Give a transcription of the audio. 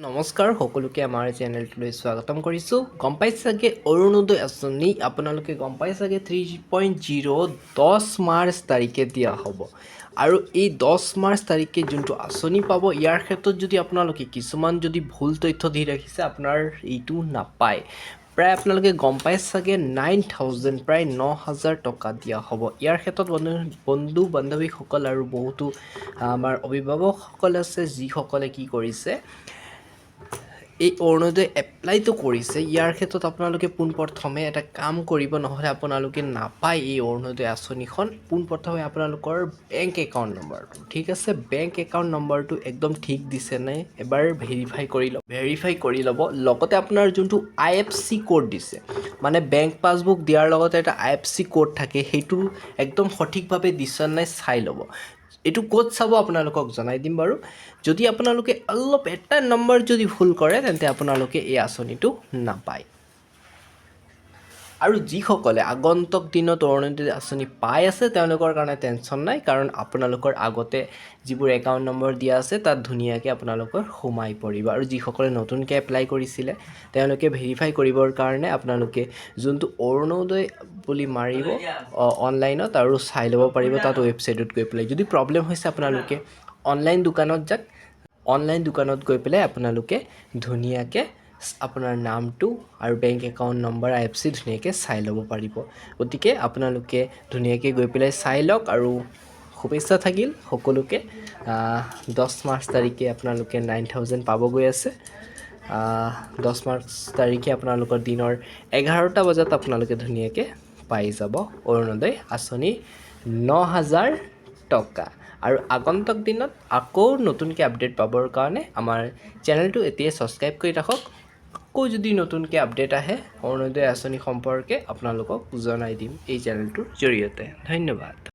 নমস্কাৰ সকলোকে আমাৰ চেনেলটোলৈ স্বাগতম কৰিছোঁ। গম পাইছে চাগে অৰুণোদয় আঁচনি আপোনালোকে গম পাই চাগে 3.0 10 মাৰ্চ তাৰিখে দিয়া হ'ব আৰু এই 10 মাৰ্চ তাৰিখে যোনটো আঁচনি পাব ইয়াৰ ক্ষেত্ৰত যদি আপোনালোকে কিছুমান যদি ভুল তথ্য দি ৰাখিছে আপোনাৰ এইটো নাপায়। প্ৰায় আপোনালোকে গম পাই চাগে 9,000 প্ৰায় 9,000 টকা দিয়া হ'ব। ইয়াৰ ক্ষেত্ৰত বন্ধু বান্ধৱীসকল আৰু বহুতো আমাৰ অভিভাৱকসকল আছে যিসকলে কি কৰিছে এই অৰুণোদয় এপ্লাইটো কৰিছে। ইয়াৰ ক্ষেত্ৰত আপোনালোকে পোনপ্ৰথমে এটা কাম কৰিব, নহ'লে আপোনালোকে নাপায় এই অৰুণোদয় আঁচনিখন। পোনপ্ৰথমে আপোনালোকৰ বেংক একাউণ্ট নম্বৰটো ঠিক আছে, বেংক একাউণ্ট নম্বৰটো একদম ঠিক দিছে নে এবাৰ ভেৰিফাই কৰি ল'ব। লগতে আপোনাৰ যোনটো IFSC কোড দিছে, মানে বেংক পাছবুক দিয়াৰ লগতে এটা IFSC কোড থাকে, সেইটো একদম সঠিকভাৱে দিছে নাই চাই ল'ব। এইটো ক'ত চাব আপোনালোকক জনাই দিম বাৰু। যদি আপোনালোকে অলপ এটা নম্বৰ যদি ভুল কৰে তেন্তে আপোনালোকে এই আঁচনিটো নাপায়। আৰু যিসকলে আগন্তুক দিনত অৰুণোদয় আঁচনি পাই আছে তেওঁলোকৰ কাৰণে টেনশ্যন নাই, কাৰণ আপোনালোকৰ আগতে যিবোৰ একাউণ্ট নম্বৰ দিয়া আছে তাত ধুনীয়াকৈ আপোনালোকৰ সোমাই পৰিব। আৰু যিসকলে নতুনকৈ এপ্লাই কৰিছিলে তেওঁলোকে ভেৰিফাই কৰিবৰ কাৰণে আপোনালোকে যোনটো অৰুণোদয় বুলি মাৰিব অনলাইনত আৰু চাই ল'ব পাৰিব তাত ৱেবছাইটত গৈ পেলাই। যদি প্ৰব্লেম হৈছে আপোনালোকে অনলাইন দোকানত যাওক, অনলাইন দোকানত গৈ পেলাই আপোনালোকে ধুনীয়াকৈ আপোনাৰ নামটো আৰু বেংক একাউণ্ট নম্বৰ IFSC ধুনীয়াকৈ চাই ল'ব পাৰিব। গতিকে আপোনালোকে ধুনীয়াকৈ গৈ পেলাই চাই লওক আৰু শুভেচ্ছা থাকিল সকলোকে। 10 মাৰ্চ তাৰিখে আপোনালোকে 9,000 পাব গৈ আছে। 10 মাৰ্চ তাৰিখে আপোনালোকৰ দিনৰ 11টা বজাত আপোনালোকে ধুনীয়াকৈ পাই যাব অৰুণোদয় আঁচনি 9,000 টকা। আৰু আগন্তুক দিনত আকৌ নতুনকৈ আপডেট পাবৰ কাৰণে আমাৰ চেনেলটো এতিয়াই ছাবস্ক্ৰাইব কৰি ৰাখক। আকৌ যদি নতুনকৈ আপডেট আহে অৰুণোদয় আঁচনি সম্পৰ্কে আপোনালোকক জনাই দিম এই চেনেলটোৰ জৰিয়তে। ধন্যবাদ।